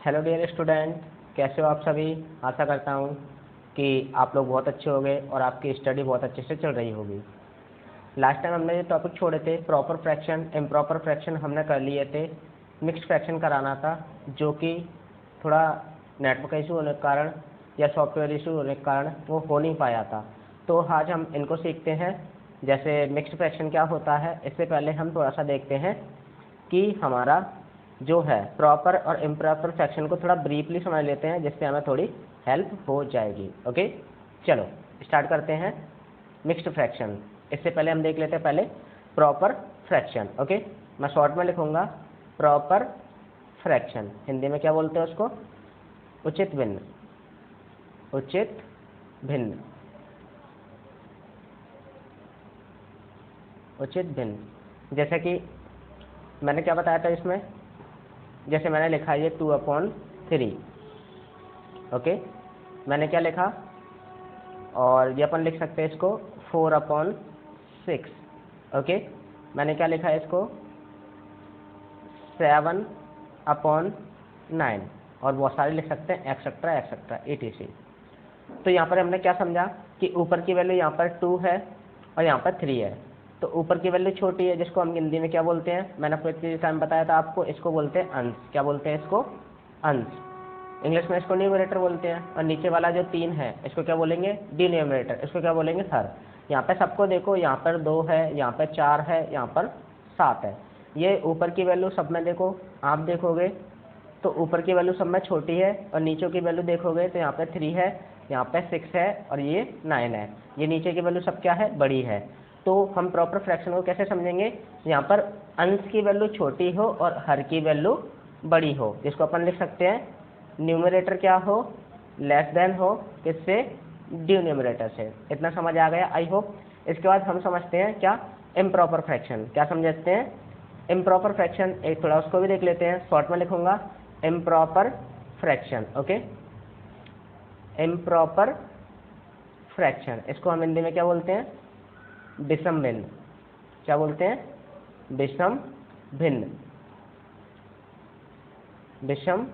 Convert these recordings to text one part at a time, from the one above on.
Hello dear student, कैसे हो आप सभी। आशा करता हूँ कि आप लोग बहुत अच्छे होंगे और आपकी स्टडी बहुत अच्छे से चल रही होगी। लास्ट टाइम हमने ये टॉपिक छोड़े थे प्रॉपर फ्रैक्शन, इम्प्रॉपर फ्रैक्शन हमने कर लिए थे। मिक्स्ड फ्रैक्शन कराना था, जो कि थोड़ा नेटवर्क इशू होने के कारण या सॉफ्टवेयर इशू होने के कारण वो हो नहीं पाया था। तो आज हम इनको सीखते हैं। जैसे मिक्स्ड फ्रैक्शन क्या होता है, इससे पहले हम थोड़ा सा देखते हैं कि हमारा जो है प्रॉपर और इम्प्रॉपर फ्रैक्शन को थोड़ा ब्रीफली समझ लेते हैं, जिससे हमें थोड़ी हेल्प हो जाएगी। ओके, चलो स्टार्ट करते हैं मिक्स्ड फ्रैक्शन। इससे पहले हम देख लेते हैं पहले प्रॉपर फ्रैक्शन। ओके, मैं शॉर्ट में लिखूंगा प्रॉपर फ्रैक्शन। हिंदी में क्या बोलते हैं उसको? उचित भिन्न। उचित भिन्न, उचित भिन्न। जैसे कि मैंने क्या बताया था इसमें, जैसे मैंने लिखा ये 2/3। ओके, मैंने क्या लिखा, और ये अपन लिख सकते हैं इसको 4/6। ओके, मैंने क्या लिखा है इसको 7/9, और बहुत सारे लिख सकते हैं एक्सेट्रा एक्सेट्रा etc। तो यहाँ पर हमने क्या समझा कि ऊपर की वैल्यू यहाँ पर 2 है और यहाँ पर 3 है। तो ऊपर की वैल्यू छोटी है, जिसको हम हिंदी में क्या बोलते हैं, मैंने पिछले टाइम बताया था आपको, इसको बोलते हैं अंश। क्या बोलते हैं इसको? अंश। इंग्लिश में इसको न्यूमरेटर बोलते हैं। और नीचे वाला जो 3 है इसको क्या बोलेंगे? डिनोमिनेटर। इसको क्या बोलेंगे? हर। यहाँ पे सबको देखो, यहाँ पर 2 है, यहाँ पर 4 है, यहाँ पर 7 है। ये ऊपर की वैल्यू सब में देखो, आप देखोगे तो ऊपर की वैल्यू सब में छोटी है, और नीचे की वैल्यू देखोगे तो यहाँ पे 3 है, यहाँ पे 6 है, और ये 9 है। ये नीचे की वैल्यू सब क्या है? बड़ी है। तो हम प्रॉपर फ्रैक्शन को कैसे समझेंगे? यहाँ पर अंश की वैल्यू छोटी हो और हर की वैल्यू बड़ी हो, जिसको अपन लिख सकते हैं न्यूमरेटर क्या हो? लेस देन हो, किससे? डिनोमिनेटर से। इतना समझ आ गया आई होप। इसके बाद हम समझते हैं क्या? Improper fraction. क्या समझते हैं? इम्प्रॉपर फ्रैक्शन एक थोड़ा उसको भी देख लेते हैं। शॉर्ट में लिखूंगा improper fraction. Okay, improper fraction, इसको हम हिंदी में क्या बोलते हैं? विषम भिन्न। क्या बोलते हैं? विषम भिन्न। विषम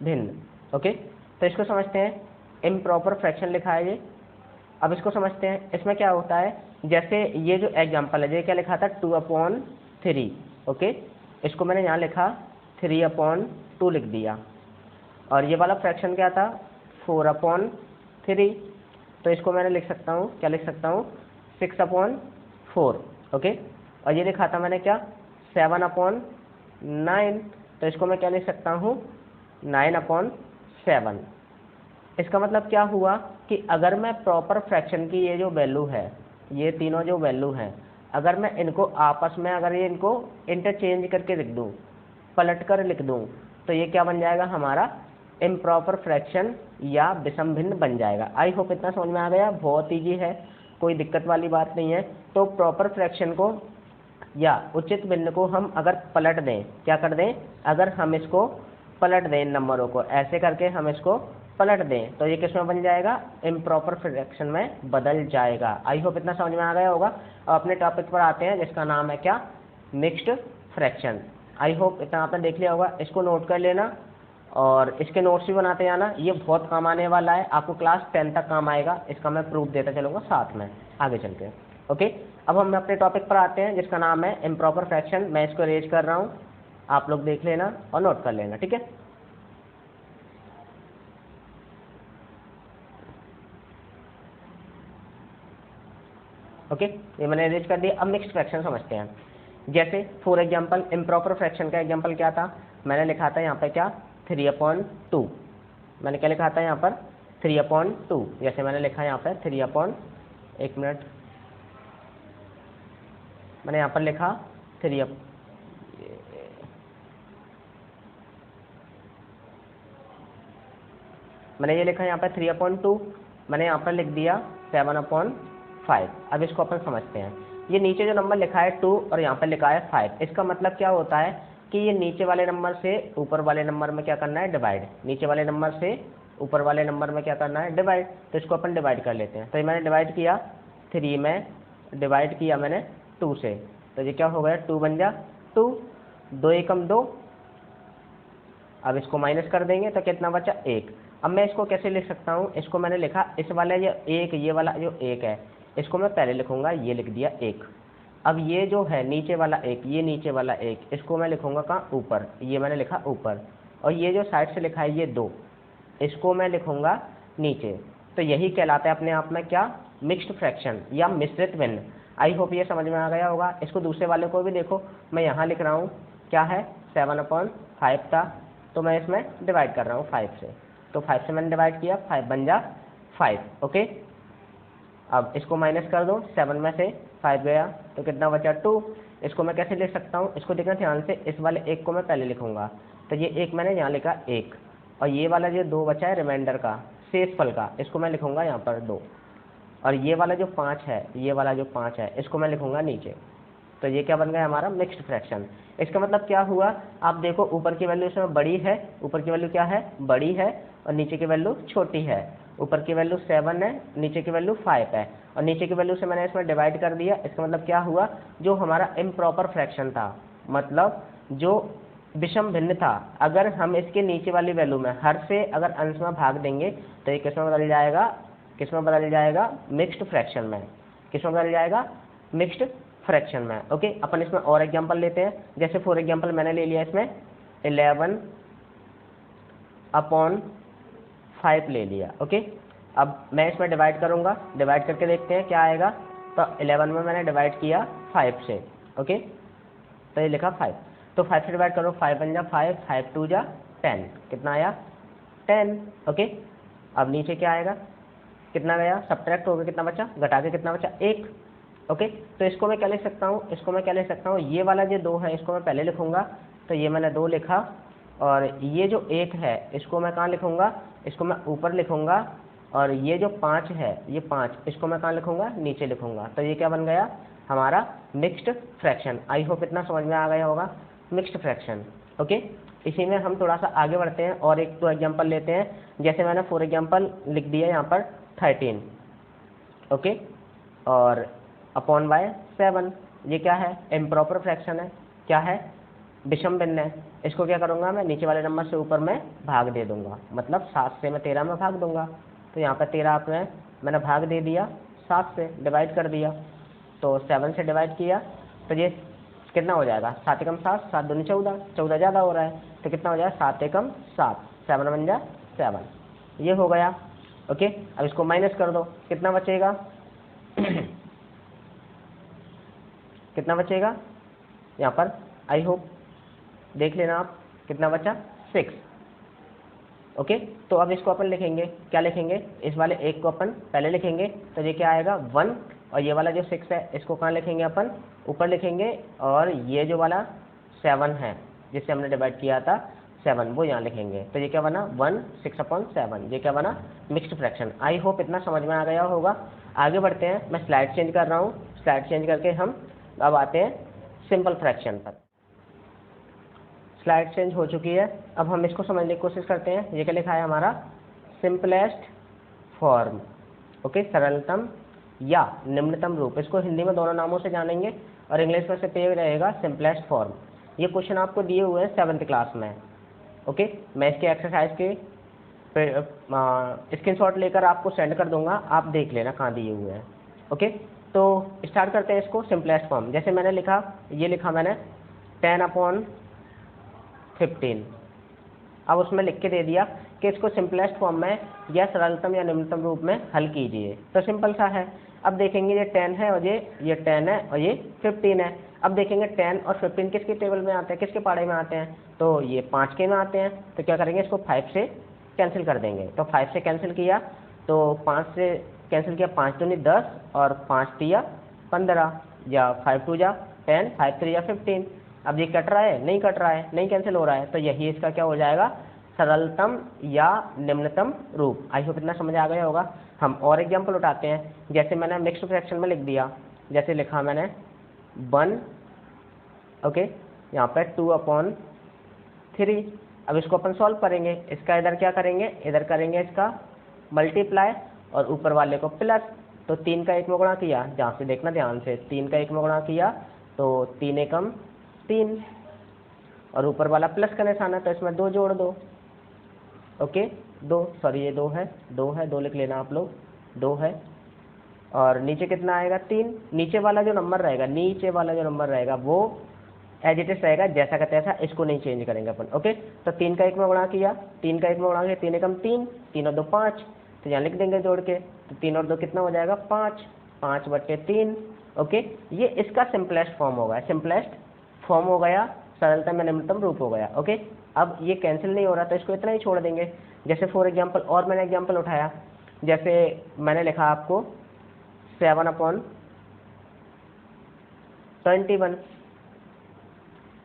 भिन्न। ओके, तो इसको समझते हैं। इम्प्रॉपर फ्रैक्शन लिखा है ये। अब इसको समझते हैं, इसमें क्या होता है। जैसे ये जो एग्जांपल है, ये क्या लिखा था? 2/3। ओके, इसको मैंने यहाँ लिखा 3/2 लिख दिया। और ये वाला फ्रैक्शन क्या था? 4/3। तो इसको मैंने लिख सकता हूँ, क्या लिख सकता हूँ? 6/4। ओके, और ये लिखा था मैंने क्या? 7/9। तो इसको मैं क्या लिख सकता हूँ? 9/7। इसका मतलब क्या हुआ कि अगर मैं प्रॉपर फ्रैक्शन की ये जो वैल्यू है, ये तीनों जो वैल्यू हैं, अगर मैं इनको आपस में अगर ये इनको इंटरचेंज करके लिख दूँ, पलट कर लिख दूँ, तो ये क्या बन जाएगा हमारा? इम्प्रॉपर फ्रैक्शन या विषम भिन्न बन जाएगा। आई होप इतना समझ में आ गया। बहुत ईजी है, कोई दिक्कत वाली बात नहीं है। तो प्रॉपर फ्रैक्शन को या उचित भिन्न को हम अगर पलट दें, क्या कर दें? अगर हम इसको पलट दें, इन नंबरों को ऐसे करके हम इसको पलट दें, तो ये किस में बन जाएगा? इम्प्रॉपर फ्रैक्शन में बदल जाएगा। आई होप इतना समझ में आ गया होगा। अब अपने टॉपिक पर आते हैं, जिसका नाम है क्या? Mixed fraction. आई होप इतना आपने देख लिया होगा। इसको नोट कर लेना और इसके नोट्स भी बनाते जाना। ये बहुत काम आने वाला है, आपको क्लास 10 तक काम आएगा। इसका मैं प्रूफ देता चलूँगा साथ में आगे चल के। ओके, अब हम अपने टॉपिक पर आते हैं, जिसका नाम है इम्प्रॉपर फ्रैक्शन। मैं इसको अरेंज कर रहा हूँ, आप लोग देख लेना और नोट कर लेना, ठीक है। ओके, ये मैंने अरेंज कर दिया। अब मिक्स्ड फ्रैक्शन समझते हैं। जैसे फॉर एग्जांपल इम्प्रॉपर फ्रैक्शन का एग्जांपल क्या था? मैंने लिखा था यहाँ पे क्या? 3/2। मैंने क्या लिखा था यहाँ पर? 3/2। जैसे मैंने लिखा यहाँ पर 1 मिनट, मैंने यहाँ पर लिखा 3 मैंने ये लिखा यहाँ पर 3/2। मैंने यहाँ पर लिख दिया 7/5। अब इसको अपन समझते हैं। ये नीचे जो नंबर लिखा है 2 और यहाँ पर लिखा है 5, इसका मतलब क्या होता है कि ये नीचे वाले नंबर से ऊपर वाले नंबर में क्या करना है? डिवाइड। नीचे वाले नंबर से ऊपर वाले नंबर में क्या करना है? डिवाइड। तो इसको अपन डिवाइड कर लेते हैं। तो ये मैंने डिवाइड किया 3 में, डिवाइड किया मैंने 2 से, तो ये क्या हो गया? 2 बन जा 2, 2 एकम 2। अब इसको माइनस कर देंगे तो कितना बचा 1। अब मैं इसको कैसे लिख सकता हूँ, इसको मैंने लिखा इस वाला ये 1, ये वाला जो 1 है इसको मैं पहले लिखूंगा, ये लिख दिया 1। अब ये जो है नीचे वाला 1, ये नीचे वाला 1 इसको मैं लिखूंगा कहाँ, ऊपर, ये मैंने लिखा ऊपर। और ये जो साइड से लिखा है ये 2 इसको मैं लिखूंगा नीचे। तो यही कहलाता है अपने आप में क्या, मिक्स्ड फ्रैक्शन या मिश्रित भिन्न। आई होप ये समझ में आ गया होगा। इसको दूसरे वाले को भी देखो, मैं यहाँ लिख रहा हूँ क्या है 7/5 था, तो मैं इसमें डिवाइड कर रहा हूँ 5 से। तो 5 से मैंने डिवाइड किया, 5 बन जा 5। ओके, अब इसको माइनस कर दो, 7 में से 5 गया तो कितना बचा 2। इसको मैं कैसे लिख सकता हूँ, इसको देखना ध्यान से, इस वाले 1 को मैं पहले लिखूंगा, तो ये 1 मैंने यहाँ लिखा 1, और ये वाला जो 2 बचा है रिमाइंडर का, शेषफल का, इसको मैं लिखूंगा यहाँ पर 2। और ये वाला जो 5 है, ये वाला जो 5 है इसको मैं लिखूंगा नीचे। तो ये क्या बन गया हमारा मिक्स्ड फ्रैक्शन। इसका मतलब क्या हुआ, आप देखो ऊपर की वैल्यू इसमें बड़ी है, ऊपर की वैल्यू क्या है बड़ी है, और नीचे की वैल्यू छोटी है। ऊपर की वैल्यू 7 है, नीचे की वैल्यू 5 है, और नीचे की वैल्यू से मैंने इसमें डिवाइड कर दिया। इसका मतलब क्या हुआ, जो हमारा इम्प्रॉपर फ्रैक्शन था, मतलब जो विषम भिन्न था, अगर हम इसके नीचे वाली वैल्यू में हर से अगर अंश में भाग देंगे तो ये किसमें बदल जाएगा, किसमें बदल जाएगा, मिक्स्ड फ्रैक्शन में। किसमें बदल जाएगा, मिक्स्ड फ्रैक्शन में। ओके, अपन इसमें और एग्जांपल लेते हैं। जैसे फॉर एग्जांपल मैंने ले लिया इसमें 11/5 ले लिया। ओके, अब मैं इसमें डिवाइड करूंगा, डिवाइड करके देखते हैं क्या आएगा। तो 11 में मैंने डिवाइड किया 5 से। ओके, तो ये लिखा 5, तो 5 से डिवाइड करो, 5 बन जा 5, 5 2 जा 10, कितना आया 10। ओके, अब नीचे क्या आएगा, कितना गया, सब्ट्रैक्ट हो गया, कितना बचा, घटा के कितना बचा 1। ओके, तो इसको मैं क्या लिख सकता हूँ, इसको मैं क्या लिख सकता हूँ, ये वाला जो 2 है इसको मैं पहले लिखूंगा, तो ये मैंने 2 लिखा, और ये जो 1 है इसको मैं कहाँ लिखूंगा, इसको मैं ऊपर लिखूंगा, और ये जो 5 है, ये 5 इसको मैं कहाँ लिखूंगा, नीचे लिखूंगा। तो ये क्या बन गया हमारा मिक्स्ड फ्रैक्शन। आई होप इतना समझ में आ गया होगा, मिक्स्ड फ्रैक्शन। ओके, इसी में हम थोड़ा सा आगे बढ़ते हैं और एक दो एग्जांपल लेते हैं। जैसे मैंने फॉर एग्जांपल लिख दिया यहाँ पर 13। ओके, और अपॉन बाय 7, ये क्या है, इम्प्रॉपर फ्रैक्शन है, क्या है, विषम भिन्न है। इसको क्या करूँगा मैं, नीचे वाले नंबर से ऊपर में भाग दे दूंगा, मतलब 7 से मैं 13 में भाग दूंगा। तो यहाँ पर 13 में मैंने भाग दे दिया, 7 से डिवाइड कर दिया, तो 7 से डिवाइड किया, तो ये कितना हो जाएगा, 7 एकम 7, 7 दूनी 14, 14 ज़्यादा हो रहा है, तो कितना हो जाएगा 7 एकम 7, 7 बन जा 7, ये हो गया। ओके, अब इसको माइनस कर दो, कितना बचेगा कितना बचेगा यहाँ पर, आई होप देख लेना आप, कितना बचा 6। ओके, तो अब इसको अपन लिखेंगे, क्या लिखेंगे, इस वाले 1 को अपन पहले लिखेंगे, तो ये क्या आएगा 1, और ये वाला जो 6 है इसको कहाँ लिखेंगे अपन, ऊपर लिखेंगे, और ये जो वाला 7 है जिससे हमने डिवाइड किया था 7, वो यहाँ लिखेंगे। तो ये क्या बना 1 6/7, ये क्या बना मिक्स्ड फ्रैक्शन। आई होप इतना समझ में आ गया होगा। आगे बढ़ते हैं, मैं स्लाइड चेंज कर रहा हूँ, स्लाइड चेंज करके हम अब आते हैं सिंपल फ्रैक्शन पर। स्लाइड चेंज हो चुकी है, अब हम इसको समझने की कोशिश करते हैं। ये क्या लिखा है हमारा, सिंपलेस्ट फॉर्म। ओके, सरलतम या निम्नतम रूप, इसको हिंदी में दोनों नामों से जानेंगे, और इंग्लिश में से पे रहेगा सिंपलेस्ट फॉर्म। ये क्वेश्चन आपको दिए हुए हैं 7th क्लास में। ओके, मैं इसके एक्सरसाइज के स्क्रीनशॉट लेकर आपको सेंड कर दूंगा, आप देख लेना कहाँ दिए हुए हैं। ओके, तो स्टार्ट करते हैं इसको सिंपलेस्ट फॉर्म। जैसे मैंने लिखा, ये लिखा मैंने 10/15, अब उसमें लिख के दे दिया कि इसको सिंपलेस्ट फॉर्म में या सरलतम या निम्नतम रूप में हल कीजिए। तो सिंपल सा है। अब देखेंगे ये 10 है, और ये 10 है, और ये 15 है। अब देखेंगे 10 और 15 किसके टेबल में आते हैं, किसके पाड़े में आते हैं, तो ये 5 के में आते हैं। तो क्या करेंगे, इसको 5 से कैंसिल कर देंगे। तो 5 से कैंसिल किया, तो 5 से कैंसिल किया, 5 दूनी 10, और 5 3 15, या 5 2 जा 10, 5 3 जा 15। अब ये कट रहा है, नहीं कट रहा है, नहीं कैंसिल हो रहा है, तो यही इसका क्या हो जाएगा, सरलतम या निम्नतम रूप। आई होप इतना समझ आ गया होगा। हम और एग्जांपल उठाते हैं। जैसे मैंने मिक्स्ड फ्रैक्शन में लिख दिया, जैसे लिखा मैंने 1, ओके, यहाँ पे 2/3। अब इसको अपन सॉल्व करेंगे, इसका इधर क्या करेंगे, इधर करेंगे इसका मल्टीप्लाई, और ऊपर वाले को प्लस। तो 3 का 1 में गुणा किया, जहाँ से देखना ध्यान से, 3 का 1 में गुणा किया, तो 3 एकम 3, और ऊपर वाला प्लस का निशान है, तो इसमें 2 जोड़ दो। ओके, 2, सॉरी ये 2 है, 2 है, 2 लिख लेना आप लोग, 2 है। और नीचे कितना आएगा? 3। नीचे वाला जो नंबर रहेगा वो एज इट इज रहेगा जैसा का तैसा, इसको नहीं चेंज करेंगे अपन। ओके, तो 3 का 1 में गुणा किया, 3 का 1 में गुणा किया, 3 एकम 3, 3 और 2 5, तो यहाँ लिख देंगे जोड़ के, तो 3 और 2 कितना हो जाएगा? 5, 5/3। ओके, ये इसका सिंपलेस्ट फॉर्म हो गया, सिंपलेस्ट फॉर्म हो गया, सरलतम या निम्नतम रूप हो गया। ओके, अब ये कैंसिल नहीं हो रहा तो इसको इतना ही छोड़ देंगे। जैसे फॉर एग्जाम्पल, और मैंने एग्जाम्पल उठाया, जैसे मैंने लिखा आपको 7/21,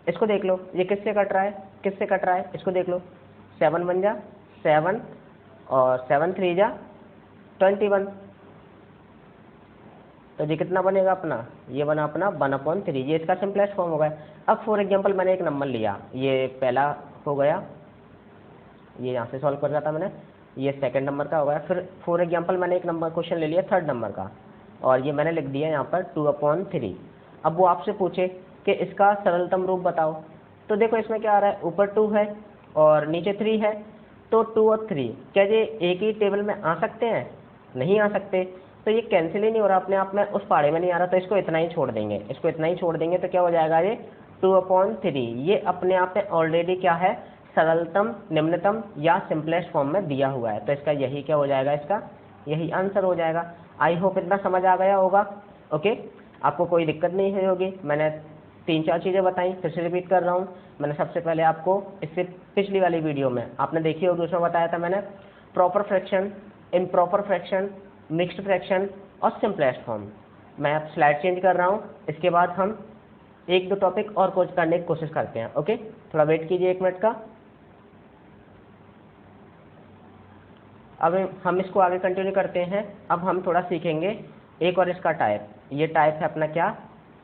इसको देख लो, ये किससे कट रहा है, किससे कट रहा है, इसको देख लो। 7 1 जा 7 और 7 3 जा 21, तो ये कितना बनेगा अपना? ये बना अपना 1/3, ये इसका सिंपलेस्ट फॉर्म हो गया। अब फॉर एग्जाम्पल मैंने एक नंबर लिया, ये पहला हो गया, ये यहाँ से सॉल्व कर रहा था मैंने, ये सेकंड नंबर का हो गया। फिर फॉर एग्जाम्पल मैंने एक नंबर क्वेश्चन ले लिया थर्ड नंबर का, और ये मैंने लिख दिया यहाँ पर 2/3। अब वो आपसे पूछे कि इसका सरलतम रूप बताओ, तो देखो इसमें क्या आ रहा है, ऊपर 2 है और नीचे 3 है, तो 2 और 3 क्या ये एक ही टेबल में आ सकते हैं? नहीं आ सकते, तो ये कैंसिल ही नहीं हो रहा अपने आप में, उस पाड़े में नहीं आ रहा, तो इसको इतना ही छोड़ देंगे, इसको इतना ही छोड़ देंगे, तो क्या हो जाएगा ये 2/3। ये अपने आप में ऑलरेडी क्या है, सरलतम, निम्नतम या सिंपलेस्ट फॉर्म में दिया हुआ है, तो इसका यही क्या हो जाएगा, इसका यही आंसर हो जाएगा। आई होप इतना समझ आ गया होगा। ओके, आपको कोई दिक्कत नहीं है होगी। मैंने 3-4 चीज़ें बताई, फिर से रिपीट कर रहा हूँ। मैंने सबसे पहले आपको इससे पिछली वाली वीडियो में आपने देखी होगी, उसमें बताया था मैंने proper fraction, improper fraction, mixed fraction और सिंपलेस्ट फॉर्म। मैं अब स्लाइड चेंज कर रहा हूँ, इसके बाद हम 1-2 टॉपिक और कुछ करने की कोशिश करते हैं। ओके, थोड़ा वेट कीजिए 1 मिनट का। अब हम इसको आगे कंटिन्यू करते हैं। अब हम थोड़ा सीखेंगे एक और इसका टाइप। ये टाइप है अपना क्या,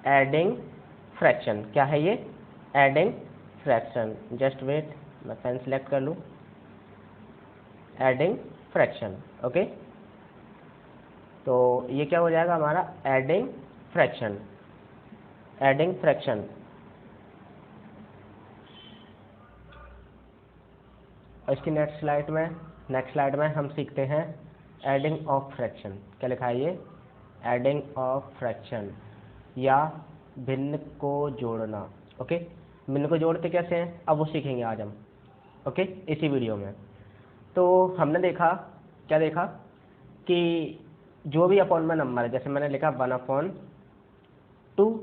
एडिंग फ्रैक्शन। क्या है ये, एडिंग फ्रैक्शन। जस्ट वेट, मैं पेन सिलेक्ट कर लूँ, एडिंग फ्रैक्शन। ओके, तो ये क्या हो जाएगा हमारा, एडिंग फ्रैक्शन, एडिंग फ्रैक्शन। इसकी नेक्स्ट स्लाइड में हम सीखते हैं एडिंग ऑफ फ्रैक्शन। क्या लिखा है ये, एडिंग ऑफ फ्रैक्शन या भिन्न को जोड़ना। ओके, भिन्न को जोड़ते कैसे हैं, अब वो सीखेंगे आज हम। ओके, इसी वीडियो में। तो हमने देखा, क्या देखा कि जो भी अपॉन में नंबर है, जैसे मैंने लिखा 1/2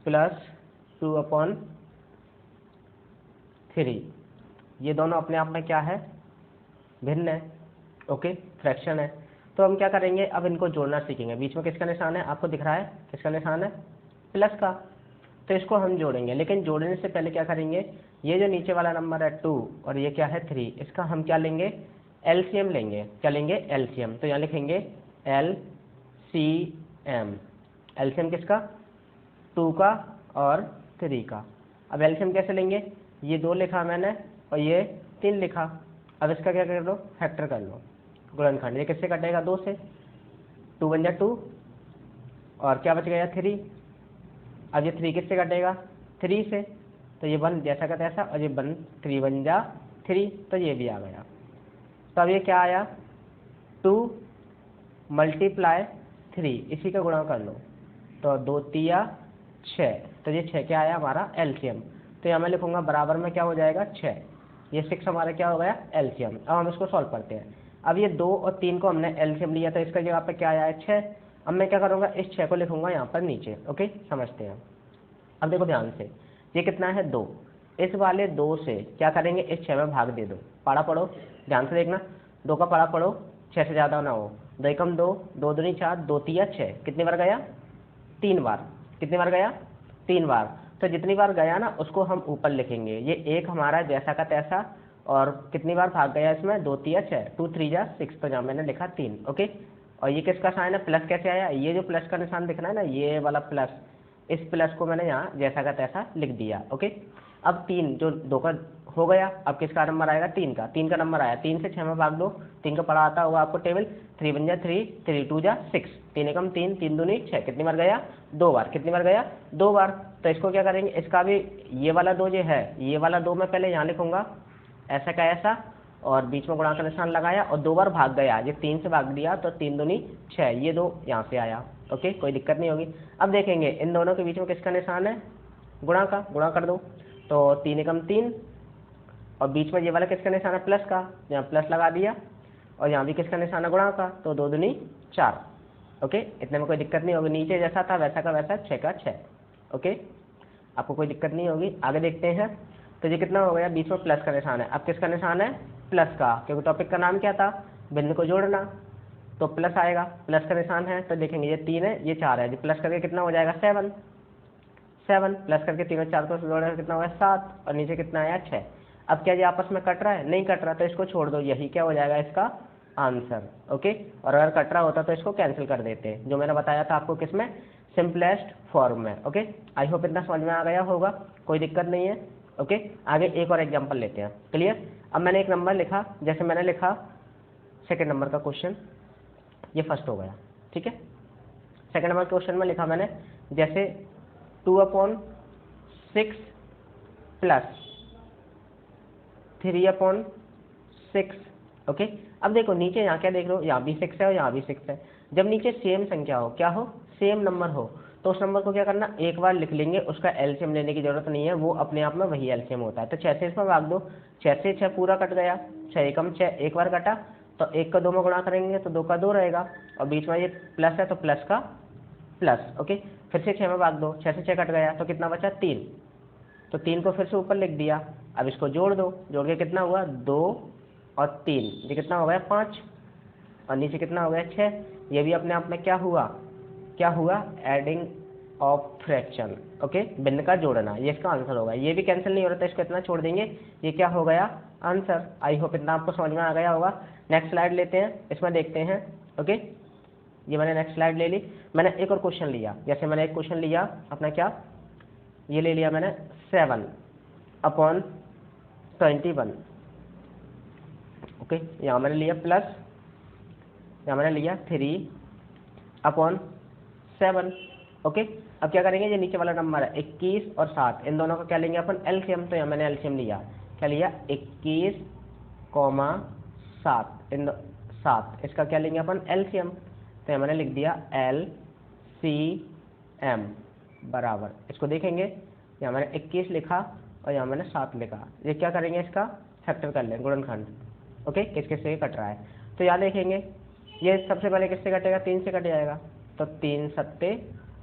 प्लस 2/3, ये दोनों अपने आप में क्या है, भिन्न है। ओके, फ्रैक्शन है। तो हम क्या करेंगे, अब इनको जोड़ना सीखेंगे। बीच में किसका निशान है, आपको दिख रहा है, किसका निशान है, प्लस का, तो इसको हम जोड़ेंगे। लेकिन जोड़ने से पहले क्या करेंगे, ये जो नीचे वाला नंबर है 2 और ये क्या है 3, इसका हम क्या लेंगे, एलसीएम लेंगे। क्या लेंगे, एलसीएम। तो यहाँ लिखेंगे एलसीएम। एलसीएम किसका, 2 का और 3 का। अब एलसीएम कैसे लेंगे, ये 2 लिखा मैंने और ये 3 लिखा। अब इसका क्या कर लो, फैक्टर कर लो, गुणनखंड। ये किससे कटेगा, 2 से, 2 1 जा 2 और क्या बच गया 3। अब ये 3 किससे कटेगा, 3 से, तो ये 1 जैसा का तैसा, और ये 1 3 1 जा 3, तो ये भी आ गया। तो अब ये क्या आया, 2 × 3, इसी का गुणा कर लो, तो 2 3 6, तो ये 6 क्या आया हमारा एलसीएम। तो यहाँ मैं लिखूंगा बराबर में क्या हो जाएगा 6, ये 6 हमारा क्या हो गया एलसीएम। अब हम इसको सॉल्व करते हैं। अब ये 2 और 3 को हमने एलसीएम लिया, तो इसका जगह पे क्या आया है 6। अब मैं क्या करूँगा, इस 6 को लिखूंगा यहाँ पर नीचे। ओके, समझते हैं। अब देखो ध्यान से, ये कितना है 2, इस वाले 2 से क्या करेंगे, इस 6 में भाग दे दो। पाड़ा पढ़ो, ध्यान से देखना, 2 का पाड़ा पढ़ो, 6 से ज़्यादा ना हो। 2 एकम 2, 2 दूनी 4, 2 3 6, कितनी बार गया, 3 बार। कितनी बार गया, 3 बार। तो जितनी बार गया ना उसको हम ऊपर लिखेंगे। ये 1 हमारा जैसा का तैसा, और कितनी बार भाग गया इसमें, 2 3 6, 2 3 जा 6, तो जहाँ मैंने लिखा 3। ओके, और ये किसका साइन है, प्लस कैसे आया, ये जो प्लस का निशान दिख रहा है ना, ये वाला प्लस, इस प्लस को मैंने यहाँ जैसा का तैसा लिख दिया। ओके, अब 3 जो 2 का हो गया, अब किसका नंबर आएगा 3 का नंबर आया, 3 से 6 में भाग दो, 3 का पढ़ा आता होगा आपको टेबल, 3 1 जा 3, 3 2 जा 6, 3 एकम 3, 3 दूनी 6, कितनी बार गया 2 बार, कितनी बार गया 2 बार। तो इसको क्या करेंगे, इसका भी ये वाला 2 जो है, ये वाला 2 मैं पहले यहाँ लिखूंगा ऐसा का ऐसा, और बीच में गुणा का निशान लगाया और 2 बार भाग गया, ये 3 से भाग दिया तो 3 दूनी 6, ये 2 यहाँ से आया। ओके, कोई दिक्कत नहीं होगी। अब देखेंगे इन दोनों के बीच में किसका निशान है, गुणा का, गुणा कर दो तो 3 एकम 3, और बीच में ये वाला किसका निशान है प्लस का, यहाँ प्लस लगा दिया, और यहाँ भी किसका निशान है गुणा का, तो 2 दूनी 4। ओके, इतने में कोई दिक्कत नहीं होगी, नीचे जैसा था वैसा का वैसा 6 का 6। ओके, आपको कोई दिक्कत नहीं होगी। आगे देखते हैं, तो ये कितना हो गया, बीच में प्लस का निशान है, अब किसका निशान है प्लस का, क्योंकि टॉपिक का नाम क्या था, बिंदु को जोड़ना, तो प्लस आएगा, प्लस का निशान है, तो देखेंगे ये 3 है ये 4 है, जो प्लस करके कितना हो जाएगा 7, 7 प्लस करके 3 और 4 को जोड़ेगा कितना होगा 7, और नीचे कितना आया 6। अब क्या ये आपस में कट रहा है, नहीं कट रहा, तो इसको छोड़ दो, यही क्या हो जाएगा इसका आंसर। ओके, और अगर कट रहा होता तो इसको कैंसिल कर देते, जो मैंने बताया था आपको किसमें, सिंपलेस्ट फॉर्म में। ओके, आई होप इतना समझ में आ गया होगा, कोई दिक्कत नहीं है। ओके, आगे एक और एग्जांपल लेते हैं। क्लियर, अब मैंने एक नंबर लिखा, जैसे मैंने लिखा सेकंड नंबर का क्वेश्चन, ये फर्स्ट हो गया, ठीक है। सेकंड नंबर क्वेश्चन में लिखा मैंने जैसे 2/6 प्लस 3/6। ओके, अब देखो नीचे यहाँ क्या देख रहे हो, यहाँ भी 6 है और यहाँ भी 6 है। जब नीचे सेम संख्या हो, क्या हो, सेम नंबर हो, तो उस नंबर को क्या करना, एक बार लिख लेंगे, उसका एलसीएम लेने की जरूरत नहीं है, वो अपने आप में वही एलसीएम होता है। तो 6 से इसमें भाग दो, 6 से 6 पूरा कट गया, 6 एकम 6 एक बार कटा, तो 1 का 2 में गुणा करेंगे तो 2 का 2 रहेगा, और बीच में ये प्लस है तो प्लस का प्लस। ओके, फिर से 6 में भाग दो, 6 से 6 कट गया तो कितना बचा 3, तो 3 को फिर से ऊपर लिख दिया। अब इसको जोड़ दो, जोड़ के कितना हुआ 2 और 3, ये कितना हो गया 5, और नीचे कितना हो गया 6। ये भी अपने आप में क्या हुआ, क्या हुआ, एडिंग ऑफ फ्रैक्शन। ओके, भिन्न का जोड़ना, ये इसका आंसर होगा। ये भी कैंसिल नहीं हो रहा था, इसको इतना छोड़ देंगे, ये क्या हो गया आंसर। आई होप इतना आपको समझ में आ गया होगा। नेक्स्ट स्लाइड लेते हैं, इसमें देखते हैं। ओके, ये मैंने नेक्स्ट स्लाइड ले ली। मैंने एक और क्वेश्चन लिया, जैसे मैंने एक क्वेश्चन लिया अपना, क्या ये ले लिया मैंने 7/21। ओके, यहाँ मैंने लिया प्लस, यहाँ मैंने लिया 3/7। ओके, अब क्या करेंगे, ये नीचे वाला नंबर है 21 और 7, इन दोनों का क्या लेंगे अपन एलसीएम। तो यहाँ मैंने एलसीएम लिया, क्या लिया 21, 7, 7, इसका क्या लेंगे अपन एलसीएम। तो यहाँ मैंने लिख दिया LCM बराबर, इसको देखेंगे, यहाँ मैंने 21 लिखा और यहाँ मैंने 7 लिखा, ये क्या करेंगे इसका फैक्टर कर लें, गुणनखंड। ओके, किस किस से कट रहा है, तो यहाँ देखेंगे ये सबसे पहले किससे कटेगा, 3 से कट जाएगा, तो 3 सत्ते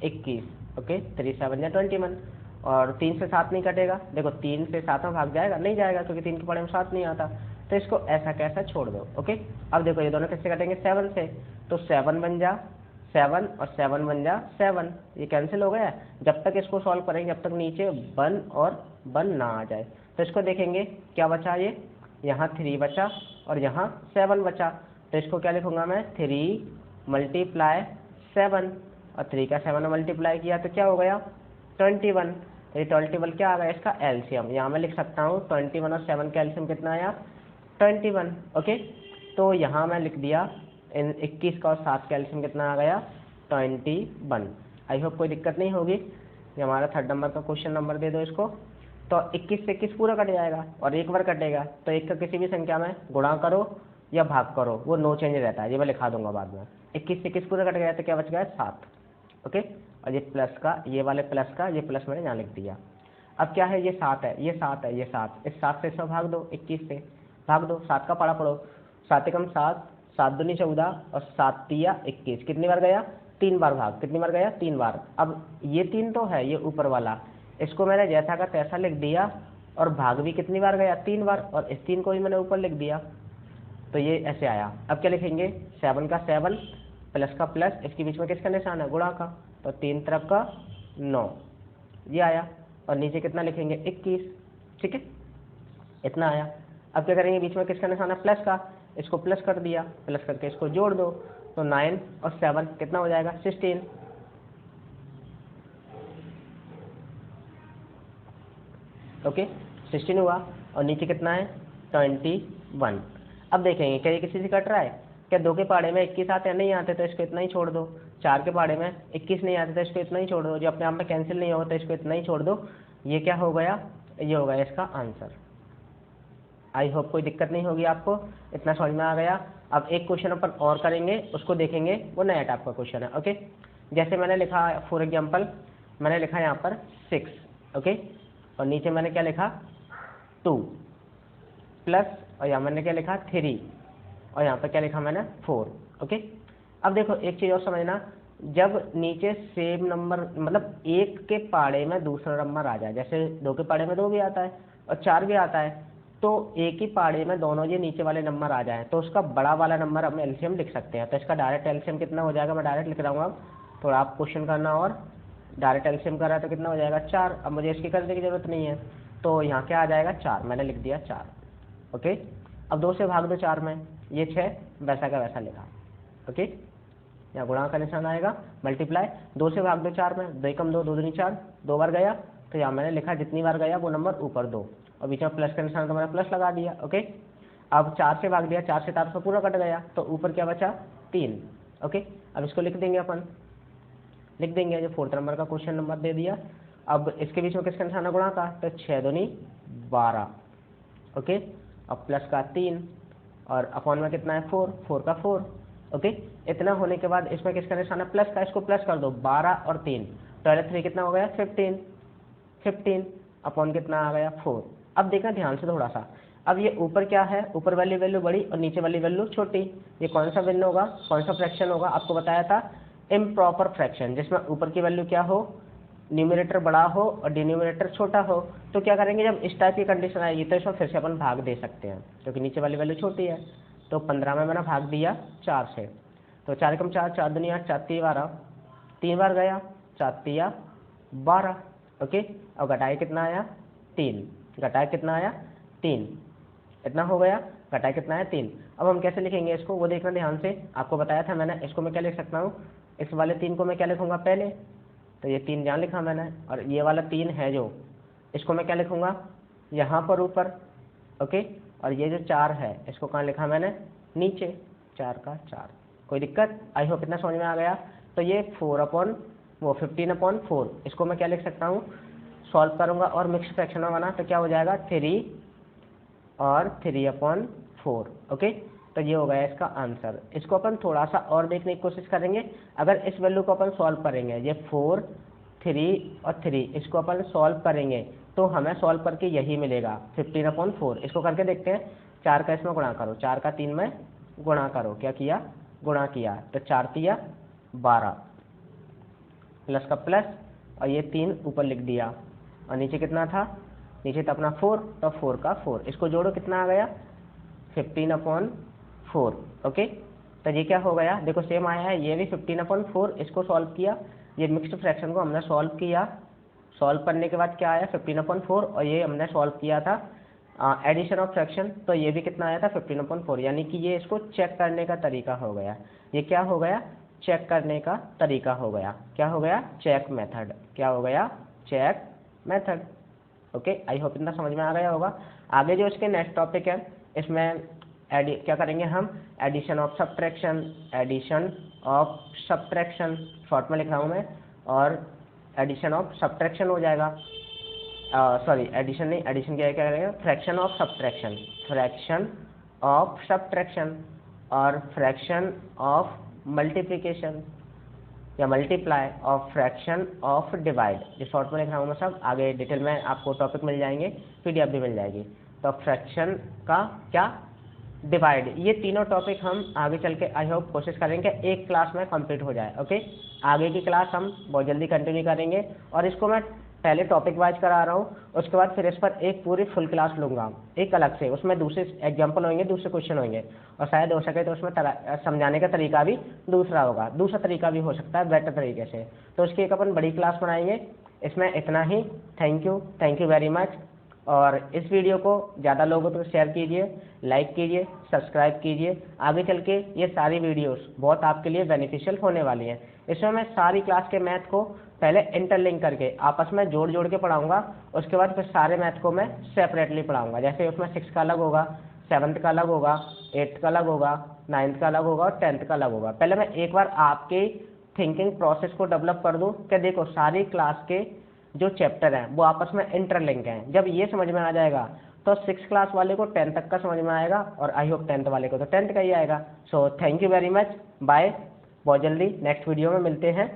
21। ओके, 3 7 या 21, और 3 से 7 नहीं कटेगा, देखो 3 से 7 में भाग जाएगा, नहीं जाएगा क्योंकि 3 के पढ़े में 7 नहीं आता, तो इसको ऐसा कैसा छोड़ दो। ओके, अब देखो ये दोनों किससे कटेंगे 7 से, तो 7 बन जा 7 और 7 बन जा 7, ये कैंसिल हो गया। जब तक इसको सॉल्व करेंगे जब तक नीचे 1 और 1 ना आ जाए, तो इसको देखेंगे क्या बचा, ये यहाँ 3 बचा और यहाँ 7 बचा, तो इसको क्या लिखूंगा मैं 3 × 7, और 3 का 7 में मल्टीप्लाई किया तो क्या हो गया 21। तो ये 21 क्या आ गया इसका एलसीएम, यहाँ मैं लिख सकता हूँ 21 और 7 का एलसीएम कितना आया 21। ओके, तो यहाँ मैं लिख दिया इन 21 का और 7 का एलसीएम कितना आ गया 21। आई होप कोई दिक्कत नहीं होगी। ये हमारा थर्ड नंबर का क्वेश्चन नंबर दे दो इसको। तो 21 से 21 पूरा कट जाएगा और एक बार कटेगा, तो एक का किसी भी संख्या में गुणा करो या भाग करो, वो नो चेंज रहता है, ये मैं लिखा दूंगा बाद में। 21 से 21 पूरा कट गया तो क्या बच गया 7। ओके, और ये प्लस का, ये वाले प्लस का, ये प्लस मैंने यहाँ लिख दिया। अब क्या है, ये 7 है, ये 7 है, ये 7, इस 7 से इसमें भाग दो, 21 से भाग दो, 7 का पढ़ा पढ़ो, 7 एकम 7, 7 दूनी 14 और 7 तिया 21, कितनी बार गया 3 बार भाग, कितनी बार गया 3 बार। अब ये 3 तो है, ये ऊपर वाला, इसको मैंने जैसा का तैसा लिख दिया, और भाग भी कितनी बार गया 3 बार, और इस 3 को भी मैंने ऊपर लिख दिया, तो ये ऐसे आया। अब क्या लिखेंगे 7 का 7 प्लस का प्लस, इसके बीच में किसका निशान है गुणा का, तो 3 तरफ का 9, ये आया, और नीचे कितना लिखेंगे 21। ठीक है, इतना आया। अब क्या करेंगे, बीच में किसका निशान है प्लस का, इसको प्लस कर दिया, प्लस करके इसको जोड़ दो, तो 9 और 7 कितना हो जाएगा 16। ओके 16 हुआ और नीचे कितना है 21। अब देखेंगे क्या ये किसी से कट रहा है, क्या 2 के पहाड़े में 21 आते हैं, नहीं आते तो इसको इतना ही छोड़ दो। 4 के पहाड़े में 21 नहीं आते तो इसको इतना ही छोड़ दो, जो अपने आप में कैंसिल नहीं होगा तो इसको इतना ही छोड़ दो। ये क्या हो गया, ये हो गया इसका आंसर। आई होप कोई दिक्कत नहीं होगी आपको, इतना समझ में आ गया। अब एक क्वेश्चन अपन और करेंगे, उसको देखेंगे, वो नया टाइप का क्वेश्चन है। ओके जैसे मैंने लिखा फॉर एग्जांपल, मैंने लिखा यहाँ पर 6 ओके, और नीचे मैंने क्या लिखा 2 प्लस, और यहाँ मैंने क्या लिखा 3, और यहाँ पर क्या लिखा मैंने 4। ओके अब देखो एक चीज़ और समझना, जब नीचे सेम नंबर मतलब 1 के पहाड़े में दूसरा नंबर आ जाए, जैसे 2 के पहाड़े में 2 भी आता है और 4 भी आता है, तो एक ही पहाड़े में दोनों ये नीचे वाले नंबर आ जाए तो उसका बड़ा वाला नंबर हम एलसीएम लिख सकते हैं। तो इसका डायरेक्ट एलसीएम कितना हो जाएगा, मैं डायरेक्ट लिख रहा हूँ। अब थोड़ा आप क्वेश्चन करना, और डायरेक्ट एलसीएम कर रहा है तो कितना हो जाएगा 4। अब मुझे इसकी करने की जरूरत नहीं है, तो यहाँ क्या आ जाएगा 4, मैंने लिख दिया 4। ओके अब 2 से भाग दो 4 में, ये 6 वैसा का वैसा लिखा। ओके यहाँ गुणा का निशान आएगा, मल्टीप्लाई 2 से भाग दो 4 में, 2 कम 2 2 दूनी 4, 2 बार गया तो यहाँ मैंने लिखा जितनी बार गया वो नंबर ऊपर 2, और बीच में प्लस का निशान तो मैंने प्लस लगा दिया। ओके अब 4 से भाग दिया, 4 से 400 पूरा कट गया, तो ऊपर क्या बचा 3। ओके अब इसको लिख देंगे अपन, लिख देंगे, जो 4th नंबर का क्वेश्चन नंबर दे दिया। अब इसके बीच में किसका निशान है, गुणा का, तो 6 दूनी 12। ओके अब प्लस का 3 और अपॉन में कितना है 4, 4 का 4। ओके इतना होने के बाद इसमें किसका निशान है प्लस का, इसको प्लस कर दो 12 और 3, पहले 3 कितना हो गया 15 अपॉन कितना आ गया 4। अब देखना ध्यान से थोड़ा सा, अब ये ऊपर क्या है, ऊपर वाली वैल्यू बड़ी और नीचे वाली वैल्यू छोटी, ये कौन सा वैल्यू होगा, कौन सा फ्रैक्शन होगा, आपको बताया था इम्प्रॉपर फ्रैक्शन, जिसमें ऊपर की वैल्यू क्या हो, न्यूमरेटर बड़ा हो और डिनोमिनेटर छोटा हो। तो क्या करेंगे, जब इस टाइप की कंडीशन आएगी तो इसमें फिर से अपन भाग दे सकते हैं, क्योंकि नीचे वाली वैल्यू छोटी है। तो 15 में मैंने भाग दिया 4 से, तो 4 कम 4, 4 दुनिया 4 3 12, 3 बार गया 4 3 12। ओके और घटाए कितना आया 3, घटाए कितना आया 3, इतना हो गया, घटाए कितना है 3। अब हम कैसे लिखेंगे इसको वो देखना ध्यान से, आपको बताया था मैंने, इसको मैं क्या लिख सकता हूँ, इस वाले 3 को मैं क्या लिखूंगा पहले, तो ये 3 यहाँ लिखा मैंने, और ये वाला 3 है जो, इसको मैं क्या लिखूंगा यहाँ पर ऊपर। ओके और ये जो 4 है इसको कहाँ लिखा मैंने नीचे, 4 का 4। कोई दिक्कत, आई होप इतना समझ में आ गया। तो ये 15/4, इसको मैं क्या लिख सकता हूँ, सॉल्व करूंगा और मिक्स फ्रैक्शन में बना तो क्या हो जाएगा 3 और 3/4। ओके तो ये हो गया इसका आंसर। इसको अपन थोड़ा सा और देखने की कोशिश करेंगे, अगर इस वैल्यू को अपन सॉल्व करेंगे, ये 4 3 और 3 इसको अपन सॉल्व करेंगे तो हमें सॉल्व करके यही मिलेगा 15/4। इसको करके देखते हैं, 4 का इसमें गुणा करो, 4 का 3 में गुणा करो, क्या किया गुणा किया, तो 4 3 12 प्लस का प्लस और ये 3 ऊपर लिख दिया, और नीचे कितना था, नीचे था अपना 4, तो 4 का 4, इसको जोड़ो कितना आ गया 15/4। ओके तो ये क्या हो गया, देखो सेम आया है, ये भी 15/4, इसको सॉल्व किया, ये मिक्स्ड फ्रैक्शन को हमने सॉल्व किया, सॉल्व करने के बाद क्या आया 15/4, और ये हमने सॉल्व किया था एडिशन ऑफ फ्रैक्शन, तो ये भी कितना आया था 15/4, यानी कि ये इसको चेक करने का तरीका हो गया। ये क्या हो गया, चेक करने का तरीका हो गया, क्या हो गया चेक मेथड, क्या हो गया check method. Okay I hope इतना समझ में आ गया होगा। आगे जो इसके नेक्स्ट टॉपिक है, इसमें क्या करेंगे हम, addition of subtraction, addition of subtraction short में लिख रहा हूँ मैं, और एडिशन ऑफ सब्ट्रैक्शन हो जाएगा, सॉरी एडिशन नहीं, एडिशन क्या करेंगे, fraction of subtraction, fraction of subtraction, और फ्रैक्शन ऑफ मल्टीप्लिकेशन या multiply of fraction of divide, जो शॉर्ट में लिख रहा हूँ मैं सब, आगे डिटेल में आपको टॉपिक मिल जाएंगे, पीडीएफ भी मिल जाएगी। तो फ्रैक्शन का क्या, डिवाइड, ये तीनों टॉपिक हम आगे चल के आई होप कोशिश करेंगे एक क्लास में कंप्लीट हो जाए। ओके आगे की क्लास हम बहुत जल्दी कंटिन्यू करेंगे, और इसको मैं पहले टॉपिक वाइज करा रहा हूँ, उसके बाद फिर इस पर एक पूरी फुल क्लास लूंगा एक अलग से, उसमें दूसरे एग्जाम्पल होंगे, दूसरे क्वेश्चन होंगे, और शायद हो सके तो उसमें समझाने का तरीका भी दूसरा होगा, दूसरा तरीका भी हो सकता है बेटर तरीके से, तो उसकी एक अपन बड़ी क्लास बनाएंगे। इसमें इतना ही, थैंक यू वेरी मच। और इस वीडियो को ज़्यादा लोगों तक शेयर कीजिए, लाइक कीजिए, सब्सक्राइब कीजिए, आगे चल के ये सारी वीडियोस बहुत आपके लिए बेनिफिशियल होने वाली हैं। इसमें मैं सारी क्लास के मैथ को पहले इंटरलिंक करके आपस में जोड़ जोड़ के पढ़ाऊंगा, उसके बाद फिर सारे मैथ को मैं सेपरेटली पढ़ाऊंगा। जैसे उसमें 6 का अलग होगा, 7th का अलग होगा, 8th का अलग होगा, 9th का अलग होगा और 10th का अलग होगा। पहले मैं एक बार आपके थिंकिंग प्रोसेस को डेवलप कर दूं कि देखो सारी क्लास के जो चैप्टर हैं वो आपस में इंटरलिंक हैं। जब ये समझ में आ जाएगा तो 6 क्लास वाले को 10 तक का समझ में आएगा और आई होप 10th वाले को तो 10th का ही आएगा। So thank you very much, bye, बहुत जल्दी नेक्स्ट वीडियो में मिलते हैं।